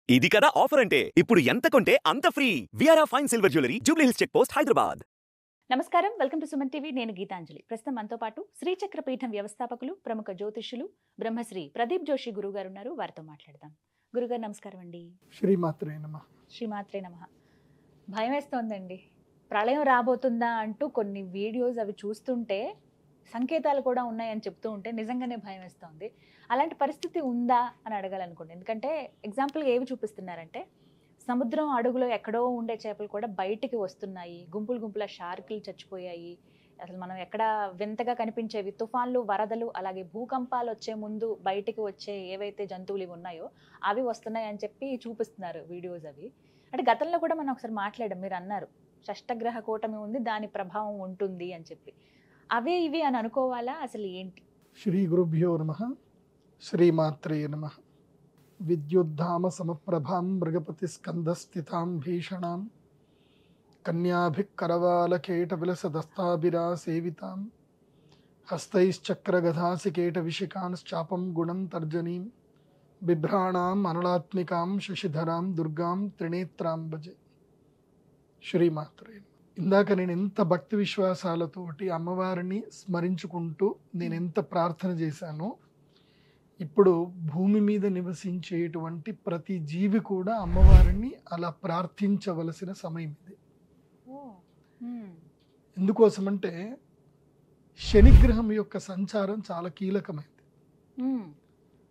ఇది కదా ఆఫర్ అంటే ఇప్పుడు ఎంత కొంటే అంత ఫ్రీ విఆర్ఆ fine silver jewellery Jubilee Hills check post Hyderabad. నమస్కారం, వెల్కమ్ టు సుమన్ టీవీ. నేను గీతాంజలి. ప్రస్తుతం మనతో పాటు శ్రీచక్ర పీఠం వ్యవస్థాపకులు, ప్రముఖ జ్యోతిష్యులు బ్రహ్మశ్రీ ప్రదీప్ జోషి గురువు గారు ఉన్నారు. వారితో మాట్లాడదాం. గురుగారు నమస్కారం అండి. శ్రీమాత్రే నమః. శ్రీమాత్రే నమః. భయం వేస్తోందండి. ప్రళయం రాబోతుందా అంటూ కొన్ని వీడియోస్ అవి చూస్తుంటే సంకేతాలు కూడా ఉన్నాయని చెప్తూ ఉంటే నిజంగానే భయం వేస్తోంది. అలాంటి పరిస్థితి ఉందా అని అడగాలనుకోండి. ఎందుకంటే ఎగ్జాంపుల్గా ఏవి చూపిస్తున్నారంటే, సముద్రం అడుగులో ఎక్కడో ఉండే చేపలు కూడా బయటికి వస్తున్నాయి, గుంపులు గుంపుల షార్కులు చచ్చిపోయాయి. అసలు మనం ఎక్కడ వింతగా కనిపించేవి తుఫాన్లు, వరదలు, అలాగే భూకంపాలు వచ్చే ముందు బయటికి వచ్చే ఏవైతే జంతువులు ఇవి ఉన్నాయో అవి వస్తున్నాయి అని చెప్పి చూపిస్తున్నారు వీడియోస్ అవి. అంటే గతంలో కూడా మనం ఒకసారి మాట్లాడాం, మీరు అన్నారు షష్టగ్రహ కూటమి ఉంది, దాని ప్రభావం ఉంటుంది అని చెప్పి. అవే ఇవి అని అనుకోవాలా, అసలు ఏంటి? శ్రీ గురుభ్యో నమః. శ్రీమాత్రే నమః. విద్యుద్ధామ సమప్రభాం మృగపతి స్కందస్థితాం భీషణాం కన్యాభికరవాలకేట విలసదస్తాభిరా సేవితాం హస్తైశ్చక్రగధాసికేట విశికాంశ్చాపం గుణం తర్జనీం బిభ్రాణాం అనలాత్మికాం శశిధరాం దుర్గాం త్రినేత్రాం భజే. శ్రీమాత్రే. ఇందాక నేను ఎంత భక్తి విశ్వాసాలతోటి అమ్మవారిని స్మరించుకుంటూ నేను ఎంత ప్రార్థన చేశానో, ఇప్పుడు భూమి మీద నివసించేటువంటి ప్రతి జీవి కూడా అమ్మవారిని అలా ప్రార్థించవలసిన సమయం ఇది. ఎందుకోసమంటే శనిగ్రహం యొక్క సంచారం చాలా కీలకమైంది.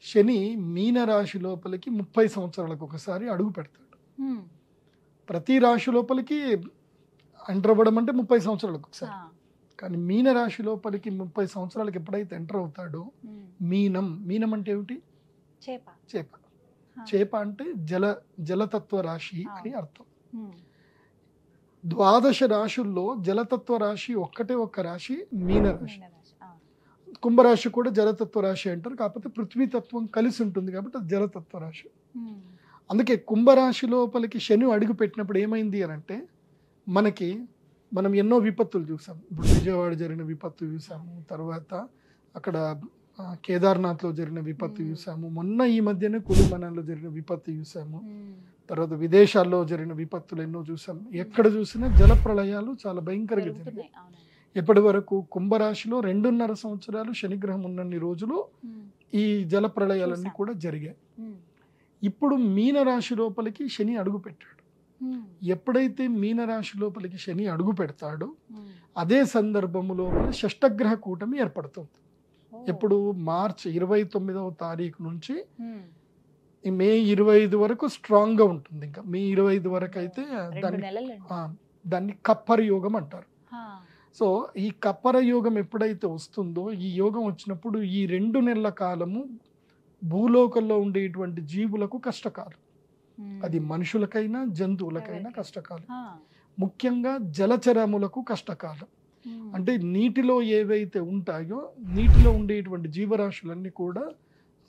శని మీనరాశి లోపలికి 30 సంవత్సరాలకు ఒకసారి అడుగు పెడతాడు. ప్రతి రాశి లోపలికి ఎంటర్ అవ్వడం అంటే 30 సంవత్సరాలకు ఒకసారి. కానీ మీనరాశి లోపలికి 30 సంవత్సరాలకు ఎప్పుడైతే ఎంటర్ అవుతాడో, మీనం అంటే ఏమిటి? చేప. చేప అంటే జలతత్వ రాశి అని అర్థం. 12 రాశుల్లో జలతత్వ రాశి ఒక్క రాశి మీనరాశి. కుంభరాశి కూడా జలతత్వ రాశి అంటారు, కాకపోతే పృథ్వీతత్వం కలిసి ఉంటుంది కాబట్టి అది జలతత్వ రాశి. అందుకే కుంభరాశి లోపలికి శని అడుగు పెట్టినప్పుడు ఏమైంది అని అంటే, మనం ఎన్నో విపత్తులు చూసాము. ఇప్పుడు విజయవాడ జరిగిన విపత్తు చూసాము, తర్వాత అక్కడ కేదార్నాథ్లో జరిగిన విపత్తు చూసాము, మొన్న ఈ మధ్యనే కులుమనాల్లో జరిగిన విపత్తు చూసాము, తర్వాత విదేశాల్లో జరిగిన విపత్తులు ఎన్నో చూసాము. ఎక్కడ చూసినా జల ప్రళయాలు చాలా భయంకరంగా జరిగాయి. ఇప్పటి వరకు కుంభరాశిలో 2.5 సంవత్సరాలు శనిగ్రహం ఉన్నన్ని రోజులు ఈ జల ప్రళయాలన్నీ కూడా జరిగాయి. ఇప్పుడు మీనరాశి లోపలికి శని అడుగు పెట్టాడు. ఎప్పుడైతే మీనరాశి లోపలికి శని అడుగు పెడతాడో అదే సందర్భంలో షష్టగ్రహ కూటమి ఏర్పడుతుంది. ఎప్పుడు మార్చి 29వ తారీఖు నుంచి మే 25 వరకు స్ట్రాంగ్ గా ఉంటుంది. ఇంకా మే 25 వరకు అయితే దాన్ని కప్పర యోగం అంటారు. సో ఈ కప్పర యోగం ఎప్పుడైతే వస్తుందో, ఈ యోగం వచ్చినప్పుడు ఈ 2 నెలల కాలము భూలోకంలో ఉండేటువంటి జీవులకు కష్టకాలం. అది మనుషులకైనా జంతువులకైనా కష్టకాలం. ముఖ్యంగా జలచరములకు కష్టకాలం. అంటే నీటిలో ఏవైతే ఉంటాయో, నీటిలో ఉండేటువంటి జీవరాశులన్నీ కూడా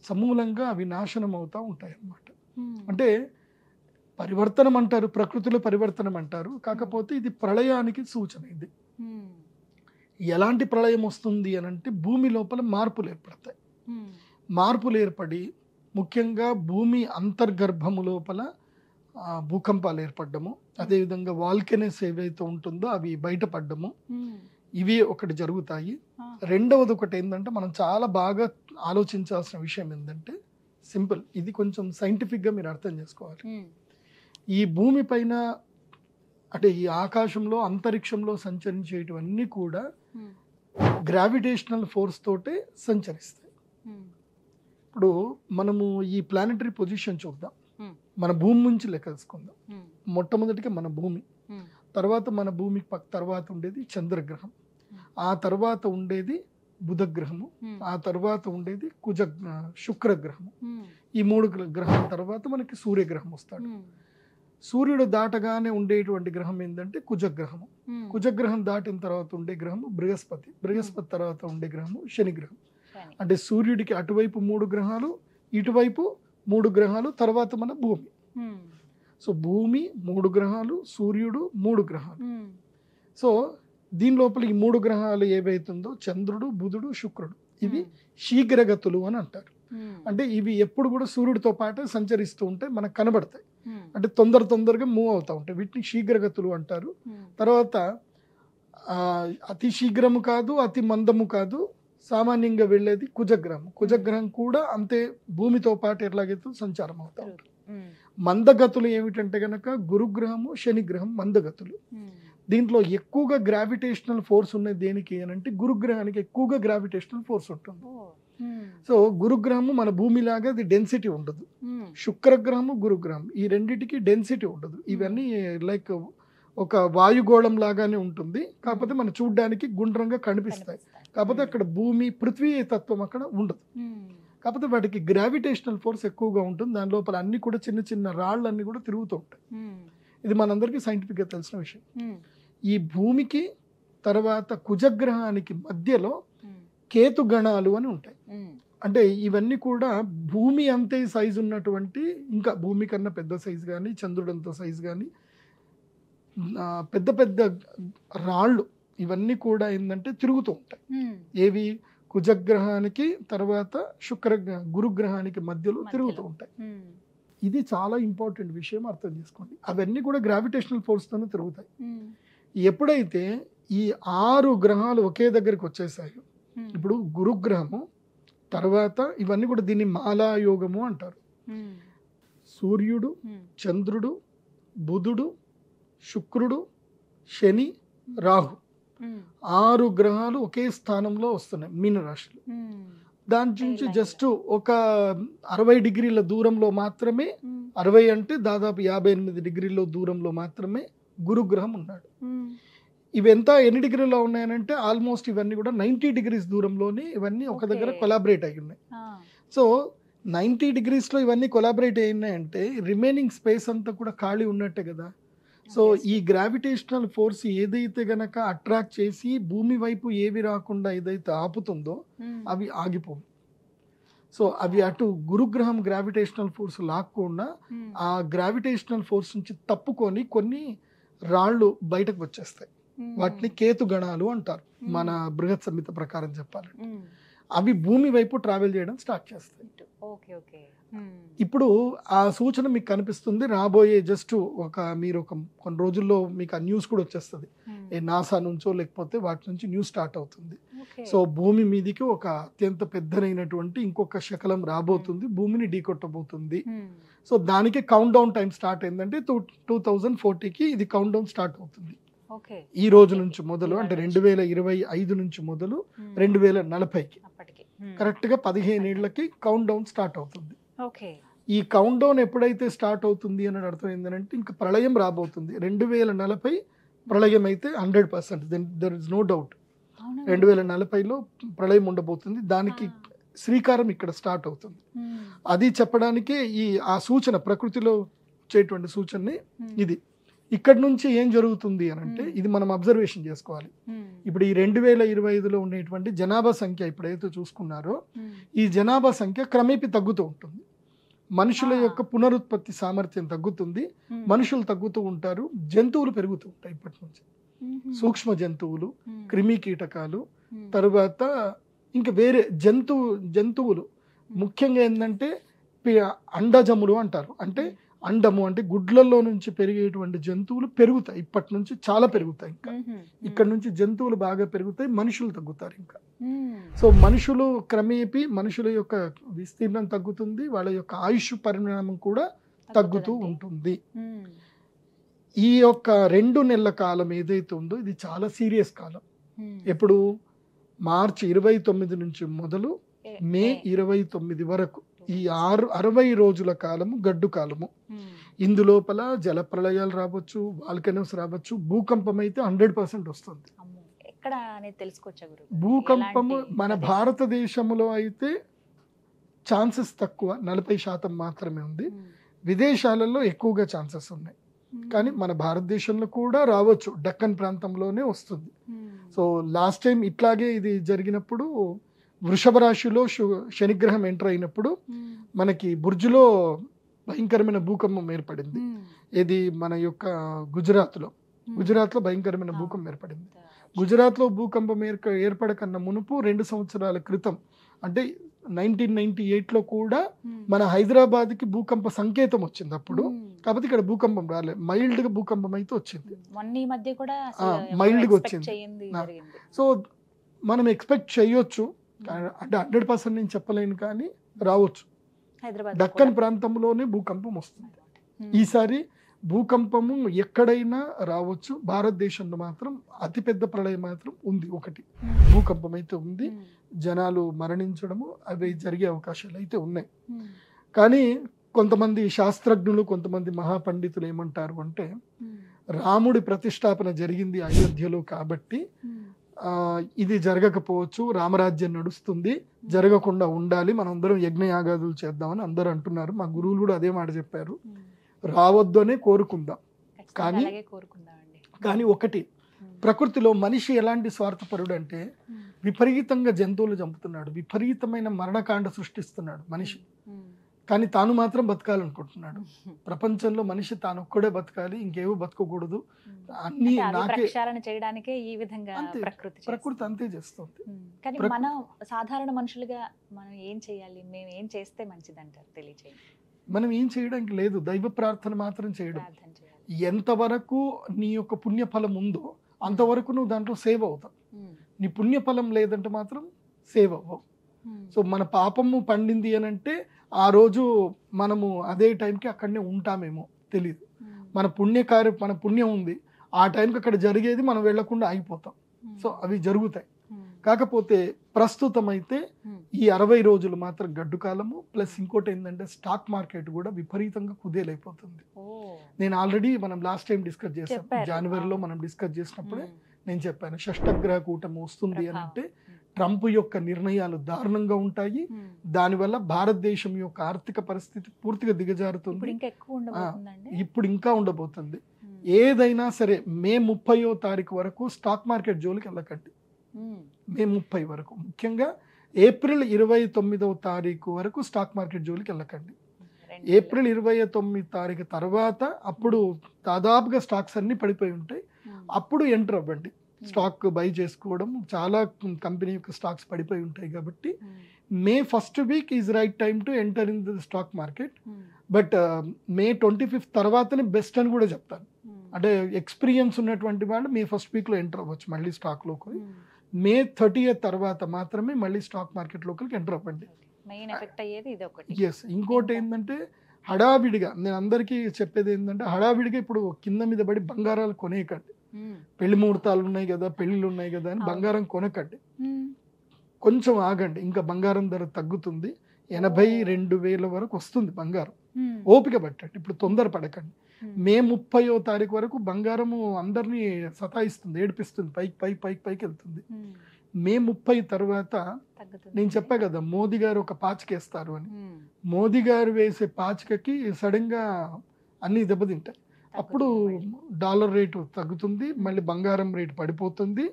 సమూలంగా అవి నాశనం అవుతూ ఉంటాయి అన్నమాట. అంటే పరివర్తనం అంటారు, ప్రకృతిలో పరివర్తనం అంటారు, కాకపోతే ఇది ప్రళయానికి సూచన. ఇది ఎలాంటి ప్రళయం వస్తుంది అని అంటే, భూమి లోపల మార్పులు ఏర్పడతాయి. మార్పులు ఏర్పడి ముఖ్యంగా భూమి అంతర్గర్భము లోపల భూకంపాలు ఏర్పడము, అదేవిధంగా వాల్కెనస్ ఏవైతే ఉంటుందో అవి బయటపడము, ఇవి ఒకటి జరుగుతాయి. రెండవది ఒకటి ఏంటంటే, మనం చాలా బాగా ఆలోచించాల్సిన విషయం ఏంటంటే, సింపుల్, ఇది కొంచెం సైంటిఫిక్గా మీరు అర్థం చేసుకోవాలి. ఈ భూమి పైన అంటే ఈ ఆకాశంలో అంతరిక్షంలో సంచరించేటివన్నీ కూడా గ్రావిటేషనల్ ఫోర్స్ తోటే సంచరిస్తాయి. ఇప్పుడు మనము ఈ ప్లానెటరీ పొజిషన్ చూద్దాం. మన భూమి నుంచి లెక్కేసుకుందాం. మొట్టమొదటిగా మన భూమి, తర్వాత మన భూమి తర్వాత ఉండేది చంద్రగ్రహం, ఆ తర్వాత ఉండేది బుధగ్రహము, ఆ తర్వాత ఉండేది శుక్రగ్రహము. ఈ 3 గ్రహాల తర్వాత మనకి సూర్యగ్రహం వస్తాడు. సూర్యుడు దాటగానే ఉండేటువంటి గ్రహం ఏంటంటే కుజగ్రహము. కుజగ్రహం దాటిన తర్వాత ఉండే గ్రహము బృహస్పతి. బృహస్పతి తర్వాత ఉండే గ్రహము శనిగ్రహం. అంటే సూర్యుడికి అటువైపు 3 గ్రహాలు, ఇటువైపు 3 గ్రహాలు, తర్వాత మన భూమి. సో భూమి 3 గ్రహాలు, సూర్యుడు 3 గ్రహాలు. సో దీని లోపల ఈ 3 గ్రహాలు ఏవైతుందో చంద్రుడు, బుధుడు, శుక్రుడు, ఇవి శీఘ్రగతులు అని అంటారు. అంటే ఇవి ఎప్పుడు కూడా సూర్యుడితో పాటు సంచరిస్తూ ఉంటే మనకు కనబడతాయి. అంటే తొందరగా మూవ్ అవుతూ ఉంటాయి. వీటిని శీఘ్రగతులు అంటారు. తర్వాత అతి శీఘ్రము కాదు, అతి మందము కాదు, సామాన్యంగా వెళ్ళేది కుజగ్రహం. కుజగ్రహం కూడా అంతే భూమితో పాటు ఎట్లాగైతే సంచారం అవుతా ఉంటుంది. మందగతులు ఏమిటంటే గనక గురుగ్రహము, శనిగ్రహం మందగతులు. దీంట్లో ఎక్కువగా గ్రావిటేషనల్ ఫోర్స్ ఉన్నది దేనికి అని అంటే గురుగ్రహానికి ఎక్కువగా గ్రావిటేషనల్ ఫోర్స్ ఉంటుంది. సో గురుగ్రహము మన భూమిలాగా అది డెన్సిటీ ఉండదు. శుక్రగ్రహము, గురుగ్రహం ఈ రెండిటికి డెన్సిటీ ఉండదు. ఇవన్నీ లైక్ ఒక వాయుగోళం లాగానే ఉంటుంది, కాకపోతే మనం చూడడానికి గుండ్రంగా కనిపిస్తాయి. కాకపోతే అక్కడ భూమి, పృథ్వీ తత్వం అక్కడ ఉండదు. కాకపోతే వాటికి గ్రావిటేషనల్ ఫోర్స్ ఎక్కువగా ఉంటుంది. దాని లోపల అన్ని కూడా చిన్న చిన్న రాళ్ళన్నీ కూడా తిరుగుతూ ఉంటాయి. ఇది మనందరికీ సైంటిఫిక్గా తెలిసిన విషయం. ఈ భూమికి తర్వాత కుజగ్రహానికి మధ్యలో కేతు గణాలు అని ఉంటాయి. అంటే ఇవన్నీ కూడా భూమి అంతే సైజు ఉన్నటువంటి, ఇంకా భూమి కన్నా పెద్ద సైజు కానీ, చంద్రుడంత సైజు కానీ పెద్ద పెద్ద రాళ్ళు ఇవన్నీ కూడా ఏంటంటే తిరుగుతూ ఉంటాయి. ఏవి? కుజగ్రహానికి తర్వాత గురుగ్రహానికి మధ్యలో తిరుగుతూ ఉంటాయి. ఇది చాలా ఇంపార్టెంట్ విషయం, అర్థం చేసుకోండి. అవన్నీ కూడా గ్రావిటేషనల్ ఫోర్స్తోనే తిరుగుతాయి. ఎప్పుడైతే ఈ 6 గ్రహాలు ఒకే దగ్గరికి వచ్చేసాయో, ఇప్పుడు గురుగ్రహము తర్వాత ఇవన్నీ కూడా దీన్ని మాలాయోగము అంటారు. సూర్యుడు, చంద్రుడు, బుధుడు, శుక్రుడు, శని, రాహు 6 గ్రహాలు ఒకే స్థానంలో వస్తున్నాయి మీనరాశిలో. దాని నుంచి జస్ట్ ఒక 60 డిగ్రీల దూరంలో మాత్రమే, 60 అంటే దాదాపు 58 డిగ్రీల దూరంలో మాత్రమే గురుగ్రహం ఉన్నాడు. ఇవి ఎంత ఎన్ని డిగ్రీలో ఉన్నాయనంటే ఆల్మోస్ట్ ఇవన్నీ కూడా 90 డిగ్రీస్ దూరంలోనే ఇవన్నీ ఒక దగ్గర కొలాబరేట్ అయి ఉన్నాయి. సో 90 డిగ్రీస్లో ఇవన్నీ కొలాబరేట్ అయినాయంటే రిమైనింగ్ స్పేస్ అంతా కూడా ఖాళీ ఉన్నట్టే కదా. సో ఈ గ్రావిటేషనల్ ఫోర్స్ ఏదైతే గనక అట్రాక్ట్ చేసి భూమి వైపు ఏవి రాకుండా ఏదైతే ఆపుతుందో అవి ఆగిపోవు. సో అవి అటు గురుగ్రహం గ్రావిటేషనల్ ఫోర్స్ లాక్కుండా ఆ గ్రావిటేషనల్ ఫోర్స్ నుంచి తప్పుకొని కొన్ని రాళ్ళు బయటకు వచ్చేస్తాయి. వాటిని కేతు గణాలు అంటారు మన బృహత్ సంహిత ప్రకారం చెప్పాలంటే. అవి భూమి వైపు ట్రావెల్ చేయడం స్టార్ట్ చేస్తాయి. ఇప్పుడు ఆ సూచన మీకు కనిపిస్తుంది రాబోయే జస్ట్ మీరు కొన్ని రోజుల్లో మీకు ఆ న్యూస్ కూడా వచ్చేస్తుంది. నాసా నుంచో లేకపోతే వాటి నుంచి న్యూస్ స్టార్ట్ అవుతుంది. సో భూమి మీదికి ఒక అత్యంత పెద్దనైనటువంటి ఇంకొక శకలం రాబోతుంది, భూమిని ఢీకొట్టబోతుంది. సో దానికి కౌంట్ డౌన్ టైం స్టార్ట్ అయిందంటే 2040కి ఇది కౌంట్ డౌన్ స్టార్ట్ అవుతుంది. ఈ రోజు నుంచి మొదలు, అంటే 2025 నుంచి మొదలు 2040కి కరెక్ట్గా 15 ఏళ్లకి కౌంట్ డౌన్ స్టార్ట్ అవుతుంది. ఈ కౌంట్ డౌన్ ఎప్పుడైతే స్టార్ట్ అవుతుంది అని అర్థం ఏంటంటే ఇంకా ప్రళయం రాబోతుంది. 2040 ప్రళయం అయితే 100%, దెర్ ఇస్ నో డౌట్. 2040లో ప్రళయం ఉండబోతుంది. దానికి శ్రీకారం ఇక్కడ స్టార్ట్ అవుతుంది. అది చెప్పడానికే ఆ సూచన, ప్రకృతిలో వచ్చేటువంటి సూచనని ఇది. ఇక్కడ నుంచి ఏం జరుగుతుంది అని అంటే ఇది మనం అబ్జర్వేషన్ చేసుకోవాలి. ఇప్పుడు ఈ 2025లో ఉండేటువంటి జనాభా సంఖ్య ఇప్పుడైతే చూసుకున్నారో ఈ జనాభా సంఖ్య క్రమేపీ తగ్గుతూ ఉంటుంది. మనుషుల యొక్క పునరుత్పత్తి సామర్థ్యం తగ్గుతుంది, మనుషులు తగ్గుతూ ఉంటారు, జంతువులు పెరుగుతూ ఉంటాయి. ఇప్పటి నుంచి సూక్ష్మ జంతువులు, క్రిమి కీటకాలు, తర్వాత ఇంకా వేరే జంతువులు ముఖ్యంగా ఏంటంటే అండజములు అంటారు. అంటే అండము అంటే గుడ్లలో నుంచి పెరిగేటువంటి జంతువులు పెరుగుతాయి. ఇప్పటి నుంచి చాలా పెరుగుతాయి. ఇంకా ఇక్కడ నుంచి జంతువులు బాగా పెరుగుతాయి, మనుషులు తగ్గుతారు. ఇంకా సో మనుషులు క్రమేపీ మనుషుల యొక్క విస్తీర్ణం తగ్గుతుంది, వాళ్ళ యొక్క ఆయుష్ పరిణామం కూడా తగ్గుతూ ఉంటుంది. ఈ యొక్క 2 నెలల కాలం ఏదైతే ఉందో ఇది చాలా సీరియస్ కాలం. ఎప్పుడు మార్చి 29 నుంచి మొదలు మే 29 వరకు ఈ 60 రోజుల కాలము గడ్డు కాలము. ఇందులోపల జల ప్రళయాలు రావచ్చు, వాల్కనోస్ రావచ్చు, భూకంపం అయితే 100% వస్తుంది. భూకంపము మన భారతదేశంలో అయితే ఛాన్సెస్ తక్కువ, 40% మాత్రమే ఉంది. విదేశాలలో ఎక్కువగా ఛాన్సెస్ ఉన్నాయి. కానీ మన భారతదేశంలో కూడా రావచ్చు, డక్కన్ ప్రాంతంలోనే వస్తుంది. సో లాస్ట్ టైం ఇట్లాగే ఇది జరిగినప్పుడు వృషభ రాశిలో శనిగ్రహం ఎంటర్ అయినప్పుడు మనకి బుర్జులో భయంకరమైన భూకంపం ఏర్పడింది. ఇది మన యొక్క గుజరాత్లో భయంకరమైన భూకంపం ఏర్పడింది. గుజరాత్లో భూకంపం ఏర్పడకన్నా మునుపు 2 సంవత్సరాల క్రితం అంటే 1998లో కూడా మన హైదరాబాద్కి భూకంప సంకేతం వచ్చింది అప్పుడు. కాకపోతే ఇక్కడ భూకంపం రాలేదు, మైల్డ్గా భూకంపం అయితే వచ్చింది. ఈ మధ్య కూడా మైల్డ్గా వచ్చింది. సో మనం ఎక్స్పెక్ట్ చేయొచ్చు, అంటే 100% నేను చెప్పలేను, కానీ రావచ్చు. దక్కన్ ప్రాంతంలోనే భూకంపం వస్తుంది ఈసారి. భూకంపము ఎక్కడైనా రావచ్చు, భారతదేశంలో మాత్రం అతిపెద్ద ప్రళయం మాత్రం ఉంది, ఒకటి భూకంపం అయితే ఉంది. జనాలు మరణించడము అవి జరిగే అవకాశాలు అయితే ఉన్నాయి. కానీ కొంతమంది శాస్త్రజ్ఞులు, కొంతమంది మహాపండితులు ఏమంటారు అంటే, రాముడి ప్రతిష్టాపన జరిగింది అయోధ్యలో కాబట్టి ఇది జరగకపోవచ్చు, రామరాజ్యం నడుస్తుంది, జరగకుండా ఉండాలి, మనందరం యజ్ఞయాగాదులు చేద్దామని అందరూ అంటున్నారు. మా గురువులు కూడా అదే మాట చెప్పారు, రావద్దు అనే కోరుకుందాం. కానీ ఒకటి, ప్రకృతిలో మనిషి ఎలాంటి స్వార్థపరుడు అంటే విపరీతంగా జంతువులు చంపుతున్నాడు, విపరీతమైన మరణకాండ సృష్టిస్తున్నాడు మనిషి. కానీ తాను మాత్రం బతకాలనుకుంటున్నాడు. ప్రపంచంలో మనిషి తాను ఒక్కడే బతకాలి, ఇంకేవో బతకకూడదు, అన్ని నాకే చేయడానికే ఈ విధంగా ప్రకృతి అంతే చేస్తుంది. కానీ మనం సాధారణ మనుషులుగా మనం ఏం చేయాలి, మేము ఏం చేస్తే మంచిది అంటారు తెలియచేయండి. మనం ఏం చేయడానికి లేదు, దైవ ప్రార్థన మాత్రం చేయడం. ఎంతవరకు నీ యొక్క పుణ్యఫలం ఉందో అంతవరకు నువ్వు దాంట్లో సేవ్ అవుతావు. నీ పుణ్యఫలం లేదంటే మాత్రం సేవ్ అవ్వవు. సో మన పాపము పండింది అని అంటే ఆ రోజు మనము అదే టైంకి అక్కడనే ఉంటామేమో తెలియదు. మన పుణ్యం ఉంది, ఆ టైంకి అక్కడ జరిగేది మనం వెళ్లకుండా ఆగిపోతాం. సో అవి జరుగుతాయి. కాకపోతే ప్రస్తుతం అయితే ఈ 60 రోజులు మాత్రం గడ్డు కాలము. ప్లస్ ఇంకోటి ఏంటంటే స్టాక్ మార్కెట్ కూడా విపరీతంగా కుదేలైపోతుంది. నేను ఆల్రెడీ మనం లాస్ట్ టైం డిస్కస్ చేసాం, జనవరిలో మనం డిస్కస్ చేసినప్పుడే నేను చెప్పాను, షష్టగ్రహ కూటమి వస్తుంది అని అంటే ట్రంప్ యొక్క నిర్ణయాలు దారుణంగా ఉంటాయి. దానివల్ల భారతదేశం యొక్క ఆర్థిక పరిస్థితి పూర్తిగా దిగజారుతుంది. ఇప్పుడు ఇంకా ఉండబోతుంది. ఏదైనా సరే మే 30వ తారీఖు వరకు స్టాక్ మార్కెట్ జోలికి వెళ్ళకండి. మే 30 వరకు, ముఖ్యంగా ఏప్రిల్ 29వ తారీఖు వరకు స్టాక్ మార్కెట్ జోలికి వెళ్ళకండి. ఏప్రిల్ 29 తారీఖు తర్వాత అప్పుడు దాదాపుగా స్టాక్స్ అన్ని పడిపోయి ఉంటాయి, అప్పుడు ఎంటర్ అవ్వండి. స్టాక్ బై చేసుకోవడం, చాలా కంపెనీ యొక్క స్టాక్స్ పడిపోయి ఉంటాయి కాబట్టి May first week is right time to enter in the stock market. But May 25 తర్వాతనే బెస్ట్ అని కూడా చెప్తాను. అంటే ఎక్స్పీరియన్స్ ఉన్నటువంటి వాళ్ళు మే ఫస్ట్ వీక్లో ఎంటర్ అవ్వచ్చు మళ్ళీ స్టాక్లోకి. మే 30th తర్వాత మాత్రమే మళ్ళీ స్టాక్ మార్కెట్ లోకి ఎంటర్ అవ్వండి. ఎస్, ఇంకోటి ఏంటంటే హడావిడిగా నేను అందరికీ చెప్పేది ఏంటంటే, హడావిడిగా ఇప్పుడు కింద మీద పడి బంగారాలు కొనేయకండి. పెళ్లి ముహూర్తాలు ఉన్నాయి కదా, పెళ్లిళ్ళు ఉన్నాయి కదా అని బంగారం కొనకండి. కొంచెం ఆగండి, ఇంకా బంగారం ధర తగ్గుతుంది. 82,000 వరకు వస్తుంది బంగారం. ఓపిక పట్టండి, ఇప్పుడు తొందర పడకండి. మే 30వ తారీఖు వరకు బంగారము అందరినీ సతాయిస్తుంది, ఏడిపిస్తుంది, పైకి వెళ్తుంది. మే 30 తర్వాత నేను చెప్పా కదా, మోదీ గారు ఒక పాచికేస్తారు అని. మోదీ గారు వేసే పాచికకి సడన్ గా అన్ని దెబ్బతింటాయి. అప్పుడు డాలర్ రేటు తగ్గుతుంది, మళ్ళీ బంగారం రేటు పడిపోతుంది.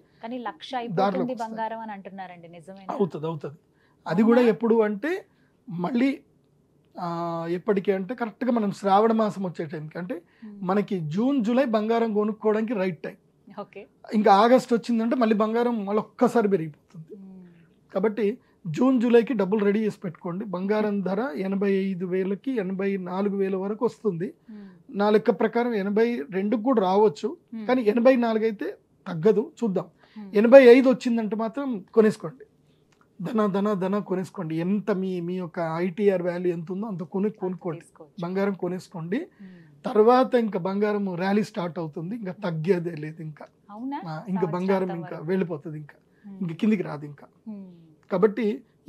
అవుతుంది. అది కూడా ఎప్పుడు అంటే మళ్ళీ ఎప్పటికీ అంటే కరెక్ట్గా మనం శ్రావణ మాసం వచ్చే టైంకి, అంటే మనకి జూన్ జూలై బంగారం కొనుక్కోవడానికి రైట్ టైం. ఇంకా ఆగస్ట్ వచ్చిందంటే మళ్ళీ బంగారం మళ్ళీ ఒక్కసారి పెరిగిపోతుంది. కాబట్టి జూన్ జూలైకి డబ్బులు రెడీ చేసి పెట్టుకోండి. బంగారం ధర 85,000కి 84,000 వరకు వస్తుంది. నా లెక్క ప్రకారం 82 కూడా రావచ్చు, కానీ 84 అయితే తగ్గదు, చూద్దాం. 85 వచ్చిందంటే మాత్రం కొనేసుకోండి, ధన కొనేసుకోండి. ఎంత మీ యొక్క ఐటీఆర్ వాల్యూ ఎంత ఉందో అంత కొనుక్కోండి, బంగారం కొనేసుకోండి. తర్వాత ఇంకా బంగారం ర్యాలీ స్టార్ట్ అవుతుంది, ఇంకా తగ్గేదే లేదు. ఇంకా బంగారం ఇంకా వెళ్ళిపోతుంది, ఇంకా కిందికి రాదు ఇంకా. కాబట్టి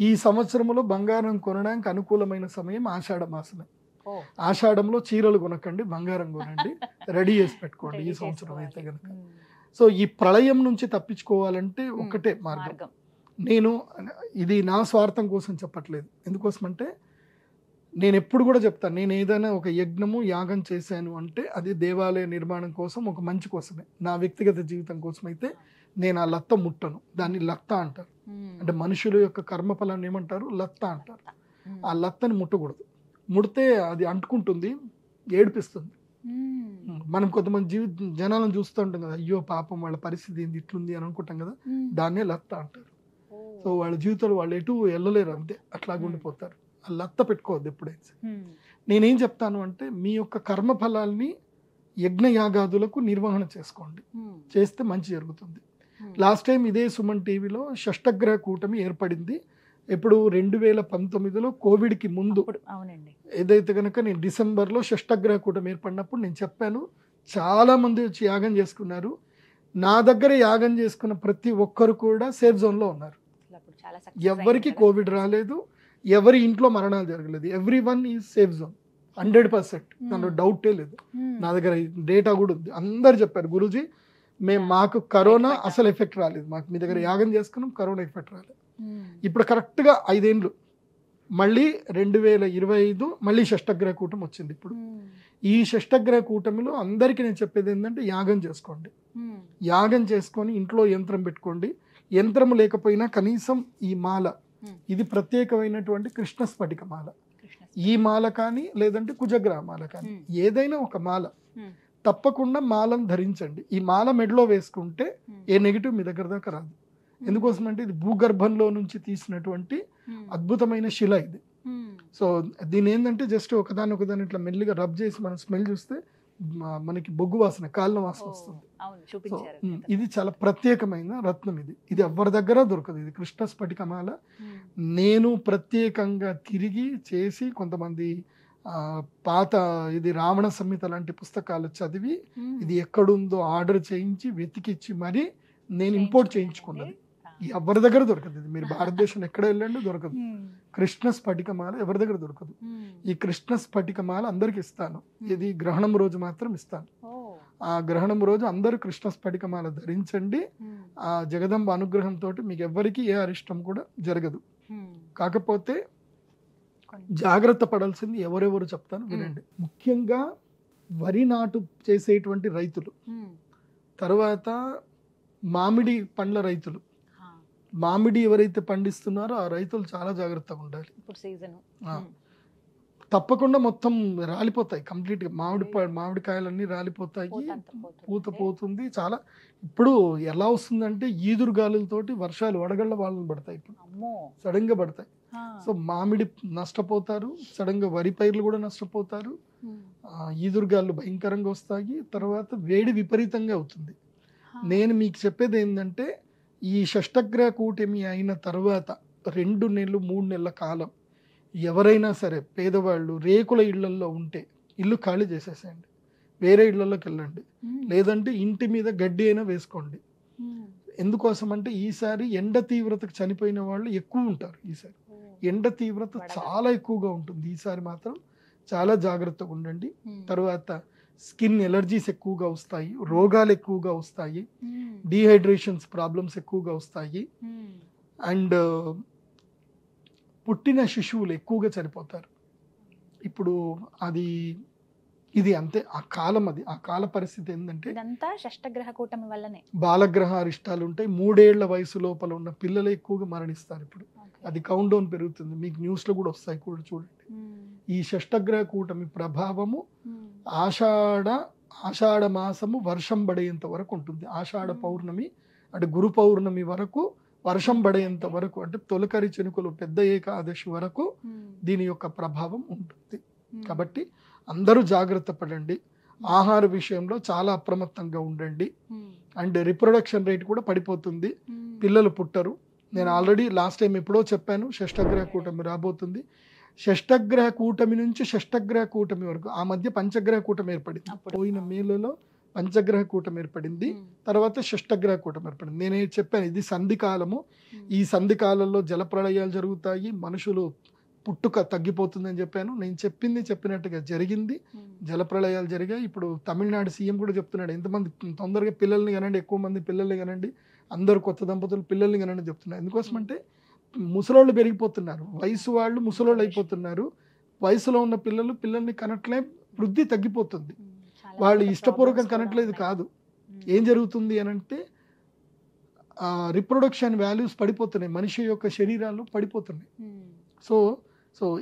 ఈ సంవత్సరంలో బంగారం కొనడానికి అనుకూలమైన సమయం ఆషాఢ మాసమే. ఆషాఢంలో చీరలు కొనకండి, బంగారం కొనండి, రెడీ చేసి పెట్టుకోండి ఈ సంవత్సరం అయితే కనుక. సో ఈ ప్రళయం నుంచి తప్పించుకోవాలంటే ఒకటే మార్గం. నేను ఇది నా స్వార్థం కోసం చెప్పట్లేదు, ఎందుకోసం అంటే నేను ఎప్పుడు కూడా చెప్తాను, నేను ఏదైనా ఒక యజ్ఞము యాగం చేశాను అంటే అది దేవాలయ నిర్మాణం కోసం, ఒక మంచి కోసమే. నా వ్యక్తిగత జీవితం కోసం అయితే నేను ఆ లత్త ముట్టను. దాన్ని లత్త అంటారు, అంటే మనుషుల యొక్క కర్మఫలాన్ని ఏమంటారు, లత్త అంటారు. ఆ లత్తని ముట్టకూడదు, ముడితే అది అంటుకుంటుంది, ఏడిపిస్తుంది. మనం కొంతమంది జనాలను చూస్తూ ఉంటాం కదా, అయ్యో పాపం వాళ్ళ పరిస్థితి ఏంది ఇట్లుంది అని అనుకుంటాం కదా, దాన్నే లత్త అంటారు. సో వాళ్ళ జీవితంలో వాళ్ళు ఎటు వెళ్ళలేరు, అంతే అట్లాగ ఉండిపోతారు. లత్త పెట్టుకోవద్దు ఎప్పుడైతే. నేనేం చెప్తాను అంటే మీ యొక్క కర్మ ఫలాల్ని యజ్ఞయాగాదులకు నిర్వహణ చేసుకోండి, చేస్తే మంచి జరుగుతుంది. లాస్ట్ టైం ఇదే సుమన్ టీవీలో షష్టగ్రహ కూటమి ఏర్పడింది. ఇప్పుడు 2019లో కోవిడ్కి ముందు ఏదైతే కనుక నేను డిసెంబర్లో షష్టగ్రహ కూటమి ఏర్పడినప్పుడు నేను చెప్పాను, చాలా మంది వచ్చి యాగం చేసుకున్నారు. నా దగ్గర యాగం చేసుకున్న ప్రతి ఒక్కరు కూడా సేఫ్ జోన్లో ఉన్నారు. ఎవరికి కోవిడ్ రాలేదు, ఎవరి ఇంట్లో మరణాలు జరగలేదు. Every one is safe zone 100%. దాంట్లో డౌటే లేదు. నా దగ్గర డేటా కూడా ఉంది. అందరు చెప్పారు గురూజీ మాకు కరోనా అసలు ఎఫెక్ట్ రాలేదు, మాకు మీ దగ్గర యాగం చేసుకున్నాం, కరోనా ఎఫెక్ట్ రాలేదు. ఇప్పుడు కరెక్ట్గా 5 ఏళ్ళు మళ్ళీ 2025 మళ్ళీ షష్టగ్రహ కూటమి వచ్చింది. ఇప్పుడు ఈ షష్టగ్రహ కూటమిలో అందరికీ నేను చెప్పేది ఏంటంటే యాగం చేసుకోండి. యాగం చేసుకొని ఇంట్లో యంత్రం పెట్టుకోండి. యంత్రం లేకపోయినా కనీసం ఈ మాల, ఇది ప్రత్యేకమైనటువంటి కృష్ణ స్ఫటిక మాల, ఈ మాల కానీ లేదంటే కుజగ్రహ మాల కానీ ఏదైనా ఒక మాల తప్పకుండా మాలను ధరించండి. ఈ మాల మెడలో వేసుకుంటే ఏ నెగిటివ్ మీ దగ్గర దాకా రాదు. ఎందుకోసం అంటే ఇది భూగర్భంలో నుంచి తీసినటువంటి అద్భుతమైన శిల ఇది. సో దీని ఏంటంటే జస్ట్ ఒకదాని ఇట్లా మెల్లిగా రబ్ చేసి మనం స్మెల్ చూస్తే మనకి బొగ్గు వాసన, కాలిన వాసన వస్తుంది. సో ఇది చాలా ప్రత్యేకమైన రత్నం. ఇది ఎవరి దగ్గర దొరకదు. ఇది కృష్ణ స్ఫటికమాల. నేను ప్రత్యేకంగా తిరిగి చేసి కొంతమంది పాత ఇది రావణ సంహిత లాంటి పుస్తకాలు చదివి ఇది ఎక్కడుందో ఆర్డర్ చేయించి వెతికిచ్చి మరి నేను ఇంపోర్ట్ చేయించుకున్నది. ఎవరి దగ్గర దొరకదు. ఇది మీరు భారతదేశం ఎక్కడ వెళ్ళండి దొరకదు. కృష్ణ స్ఫటికమాల ఎవరి దగ్గర దొరకదు. ఈ కృష్ణ స్ఫటికమాల అందరికి ఇస్తాను. ఇది గ్రహణం రోజు మాత్రం ఇస్తాను. ఆ గ్రహణం రోజు అందరూ కృష్ణ స్ఫటికమాల ధరించండి. ఆ జగదంబ అనుగ్రహంతో మీకు ఎవరికి ఏ అరిష్టం కూడా జరగదు. కాకపోతే జాగ్రత్త పడాల్సింది ఎవరెవరు చెప్తాను వినండి. ముఖ్యంగా వరి నాటు చేసేటువంటి రైతులు, తర్వాత మామిడి పండ్ల రైతులు, మామిడి ఎవరైతే పండిస్తున్నారో ఆ రైతులు చాలా జాగ్రత్తగా ఉండాలి. తప్పకుండా మొత్తం రాలిపోతాయి కంప్లీట్గా. మామిడికాయలన్నీ రాలిపోతాయి, పూత పోతుంది. చాలా ఇప్పుడు ఎలా వస్తుందంటే ఈదురు గాలులతోటి వర్షాలు వడగళ్ళ వాళ్ళని పడతాయి, ఇప్పుడు సడన్ గా పడతాయి. సో మామిడి నష్టపోతారు, సడన్ గా వరి పైర్లు కూడా నష్టపోతారు. ఈదురుగాళ్ళు భయంకరంగా వస్తాయి. తర్వాత వేడి విపరీతంగా అవుతుంది. నేను మీకు చెప్పేది ఏంటంటే ఈ షష్టగ్రహ కూటమి అయిన తర్వాత 2 నెలలు 3 నెలల కాలం ఎవరైనా సరే పేదవాళ్ళు రేకుల ఇళ్లల్లో ఉంటే ఇల్లు ఖాళీ చేసేసేయండి, వేరే ఇళ్లలోకి వెళ్ళండి. లేదంటే ఇంటి మీద గడ్డి అయినా వేసుకోండి. ఎందుకోసం అంటే ఈసారి ఎండ తీవ్రతకు చనిపోయిన వాళ్ళు ఎక్కువ ఉంటారు. ఈసారి ఎండ తీవ్రత చాలా ఎక్కువగా ఉంటుంది. ఈసారి మాత్రం చాలా జాగ్రత్తగా ఉండండి. తర్వాత స్కిన్ ఎలర్జీస్ ఎక్కువగా వస్తాయి, రోగాలు ఎక్కువగా వస్తాయి, డీహైడ్రేషన్స్ ప్రాబ్లమ్స్ ఎక్కువగా వస్తాయి. అండ్ పుట్టిన శిశువులు ఎక్కువగా చనిపోతారు. ఇప్పుడు ఇది అంతే ఆ కాలం. ఆ కాల పరిస్థితి ఏంటంటే ఇదంతా షష్టగ్రహ కూటమి వల్లనే బాలగ్రహ అరిష్టాలు ఉంటాయి. 3 ఏళ్ల వయసు లోపల ఉన్న పిల్లలే ఎక్కువగా మరణిస్తారు. ఇప్పుడు అది కౌంట్ డౌన్ పెరుగుతుంది. మీకు న్యూస్లో కూడా వస్తాయి కూడా చూడండి. ఈ షష్టగ్రహ కూటమి ప్రభావము ఆషాఢ మాసము వర్షం పడేంత వరకు ఉంటుంది. ఆషాఢ పౌర్ణమి అంటే గురు పౌర్ణమి వరకు వర్షం పడేంత వరకు, అంటే తొలకరి చెనుకలు పెద్ద ఏకాదశి వరకు దీని యొక్క ప్రభావం ఉంటుంది. కాబట్టి అందరూ జాగ్రత్త పడండి. ఆహార విషయంలో చాలా అప్రమత్తంగా ఉండండి. అండ్ రిప్రొడక్షన్ రేట్ కూడా పడిపోతుంది, పిల్లలు పుట్టరు. నేను ఆల్రెడీ లాస్ట్ టైం ఎప్పుడో చెప్పాను, షష్టగ్రహ కూటమి రాబోతుంది. షష్టగ్రహ కూటమి నుంచి షష్టగ్రహ కూటమి వరకు ఆ మధ్య పంచగ్రహ కూటమి ఏర్పడింది. పోయిన మేలలో పంచగ్రహ కూటమి ఏర్పడింది, తర్వాత షష్టగ్రహ కూటమి ఏర్పడింది. నేనే చెప్పాను ఇది సంధికాలము. ఈ సంధికాలంలో జలప్రళయాలు జరుగుతాయి, మనుషులు పుట్టుక తగ్గిపోతుందని చెప్పాను. నేను చెప్పినట్టుగా జరిగింది. జలప్రళయాలు జరిగాయి. ఇప్పుడు తమిళనాడు సీఎం కూడా చెప్తున్నాడు, ఎంతమంది తొందరగా పిల్లల్ని కనండి, ఎక్కువ మంది పిల్లల్ని కనండి, అందరు కొత్త దంపతులు పిల్లల్ని కనండి చెప్తున్నారు. ఎందుకోసం అంటే ముసలోళ్ళు పెరిగిపోతున్నారు, వయసు వాళ్ళు ముసలోళ్ళు అయిపోతున్నారు. వయసులో ఉన్న పిల్లల్ని కనట్లే, వృద్ధి తగ్గిపోతుంది. వాళ్ళు ఇష్టపూర్వకం కనట్లేదు కాదు. ఏం జరుగుతుంది అని అంటే రిప్రొడక్షన్ వాల్యూస్ పడిపోతున్నాయి, మనిషి యొక్క శరీరాలు పడిపోతున్నాయి. సో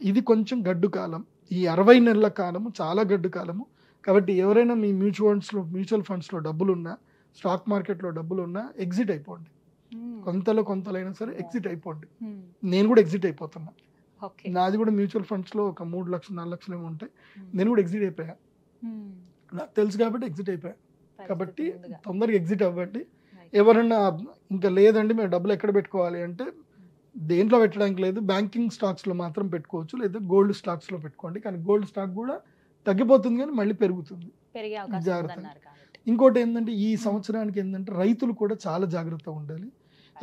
ఇది కొంచెం గడ్డు కాలం. ఈ 60 నెలల కాలము చాలా గడ్డు కాలము. కాబట్టి ఎవరైనా మీ మ్యూచువల్ ఫండ్స్లో డబ్బులున్నా, స్టాక్ మార్కెట్లో డబ్బులున్నా ఎగ్జిట్ అయిపోండి. కొంతలో అయినా సరే ఎగ్జిట్ అయిపోండి. నేను కూడా ఎగ్జిట్ అయిపోతున్నా. నాది కూడా మ్యూచువల్ ఫండ్స్లో ఒక 3 లక్షలు 4 లక్షలు ఏమో ఉంటాయి. నేను కూడా ఎగ్జిట్ అయిపోయా. నాకు తెలుసు కాబట్టి ఎగ్జిట్ అయిపోయా. కాబట్టి తొందరగా ఎగ్జిట్ అవ్వండి. ఎవరన్నా ఇంకా లేదండి మేము డబ్బులు ఎక్కడ పెట్టుకోవాలి అంటే దేంట్లో పెట్టడానికి లేదు, బ్యాంకింగ్ స్టాక్స్లో మాత్రం పెట్టుకోవచ్చు, లేదా గోల్డ్ స్టాక్స్లో పెట్టుకోండి. కానీ గోల్డ్ స్టాక్ కూడా తగ్గిపోతుంది కానీ మళ్ళీ పెరుగుతుంది, జాగ్రత్త. ఇంకోటి ఏంటంటే ఈ సంవత్సరానికి ఏంటంటే రైతులు కూడా చాలా జాగ్రత్తగా ఉండాలి.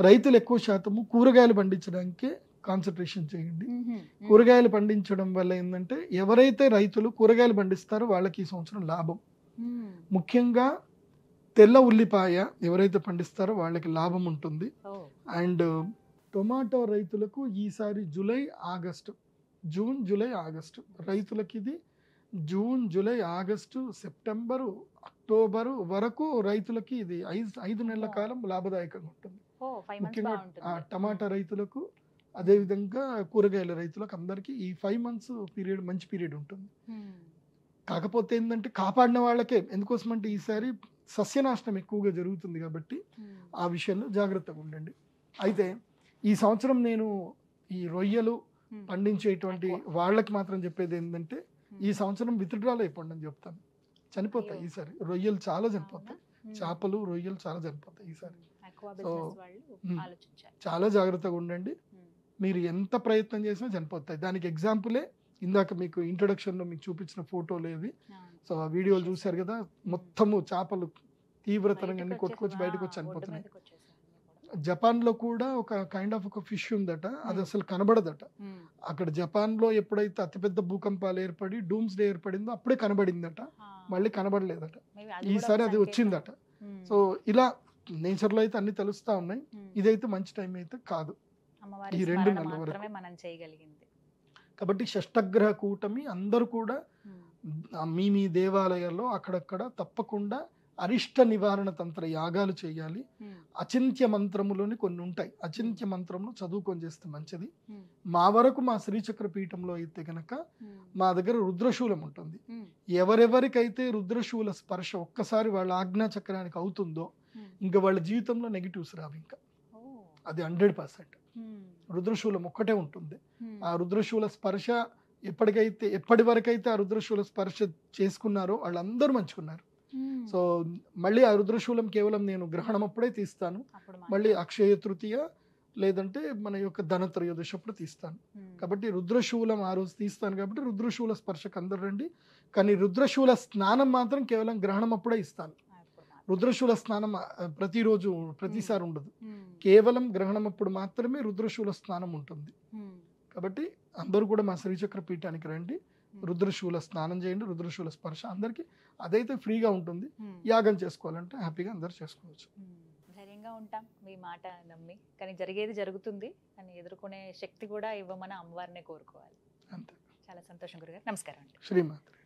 రైతులు ఎక్కువ శాతము కూరగాయలు పండించడానికే కాన్సన్ట్రేషన్ చేయండి. కూరగాయలు పండించడం వల్ల ఏంటంటే ఎవరైతే రైతులు కూరగాయలు పండిస్తారో వాళ్ళకి ఈ సంవత్సరం లాభం. ముఖ్యంగా తెల్ల ఉల్లిపాయ ఎవరైతే పండిస్తారో వాళ్ళకి లాభం ఉంటుంది. అండ్ టొమాటో రైతులకు ఈసారి జూన్ జూలై ఆగస్టు రైతులకి ఇది June July August September October వరకు రైతులకి ఇది 5 నెలల కాలం లాభదాయకంగా ఉంటుంది. ముఖ్యంగా టమాటా రైతులకు అదేవిధంగా కూరగాయల రైతులకు అందరికీ ఈ 5 months పీరియడ్ మంచి పీరియడ్ ఉంటుంది. కాకపోతే ఏంటంటే కాపాడిన వాళ్ళకే, ఎందుకోసం అంటే ఈసారి సస్యనాశనం ఎక్కువగా జరుగుతుంది కాబట్టి ఆ విషయంలో జాగ్రత్తగా ఉండండి. అయితే ఈ సంవత్సరం నేను ఈ రొయ్యలు పండించేటువంటి వాళ్ళకి మాత్రం చెప్పేది ఏంటంటే ఈ సంవత్సరం విత్డ్రాల్ అయిపోండి అని చెప్తాను. చనిపోతాయి ఈసారి రొయ్యలు చాలా చనిపోతాయి, చేపలు రొయ్యలు చాలా చనిపోతాయి ఈసారి. సో చాలా జాగ్రత్తగా ఉండండి. మీరు ఎంత ప్రయత్నం చేసినా చనిపోతాయి. దానికి ఎగ్జాంపులే ఇందాక మీకు ఇంట్రొడక్షన్లో మీకు చూపించిన ఫోటోలు ఏవి. సో ఆ వీడియోలు చూశారు కదా, మొత్తము చేపలు తీవ్రతరంగా అన్ని కొట్టుకొచ్చి బయటకు వచ్చి చనిపోతున్నాయి. జపాన్లో కూడా ఒక కైండ్ ఆఫ్ ఒక ఫిష్ ఉందట, అది అసలు కనబడదట. అక్కడ జపాన్లో ఎప్పుడైతే అతిపెద్ద భూకంపాలు ఏర్పడి డూమ్స్ డే ఏర్పడిందో అప్పుడే కనబడిందట, మళ్ళీ కనబడలేదట. ఈసారి అది వచ్చిందట. సో ఇలా నేచర్లో అయితే అన్ని తెలుస్తూ ఉన్నాయి. ఇదైతే మంచి టైం అయితే కాదు ఈ 2 నెలల వరకు. కాబట్టి షష్టగ్రహ కూటమి అందరూ కూడా మీ దేవాలయాల్లో అక్కడక్కడ తప్పకుండా అరిష్ట నివారణ తంత్ర యాగాలు చేయాలి. అచింత్య మంత్రములోని కొన్ని ఉంటాయి, అచింత్య మంత్రములు చదువుకొని చేస్తే మంచిది. మా వరకు మా శ్రీచక్ర పీఠంలో అయితే కనుక మా దగ్గర రుద్రశూలం ఉంటుంది. ఎవరెవరికైతే రుద్రశూల స్పర్శ ఒక్కసారి వాళ్ళ ఆజ్ఞాచక్రానికి అవుతుందో ఇంకా వాళ్ళ జీవితంలో నెగిటివ్స్ రావు. ఇంకా అది 100%. రుద్రశూలం ఒక్కటే ఉంటుంది. ఆ రుద్రశూల స్పర్శ ఎప్పటి వరకైతే ఆ రుద్రశూల స్పర్శ చేసుకున్నారో వాళ్ళందరూ మంచుకున్నారు. సో మళ్ళీ ఆ రుద్రశూలం కేవలం నేను గ్రహణం అప్పుడే తీస్తాను, మళ్ళీ అక్షయ తృతీయ లేదంటే మన యొక్క ధనత్రయోదశి అప్పుడు తీస్తాను. కాబట్టి రుద్రశూలం ఆ రోజు తీస్తాను కాబట్టి రుద్రశూల స్పర్శకు అందరు రండి. కానీ రుద్రశూల స్నానం మాత్రం కేవలం గ్రహణం అప్పుడే ఇస్తాను. రుద్రశూల స్నానం ప్రతిరోజు ప్రతిసారి ఉండదు, కేవలం గ్రహణం అప్పుడు మాత్రమే రుద్రశూల స్నానం ఉంటుంది. కాబట్టి అందరూ కూడా మా శ్రీచక్ర పీఠానికి రండి, రుద్రశూల స్నానం చేయండి, రుద్రశూల స్పర్శ అందరికీ అదైతే ఫ్రీగా ఉంటుంది. యాగం చేసుకోవాలంటే హ్యాపీగా అందరు చేసుకోవచ్చు. ధైర్యంగా ఉంటాం మీ మాట నమ్మి, కానీ జరిగేది జరుగుతుంది అని ఎదుర్కొనే శక్తి కూడా ఇవ్వమని అమ్మవారినే కోరుకోవాలి. అంతే. చాలా సంతోషం గురుగారు. నమస్కారం. శ్రీమాత్రి.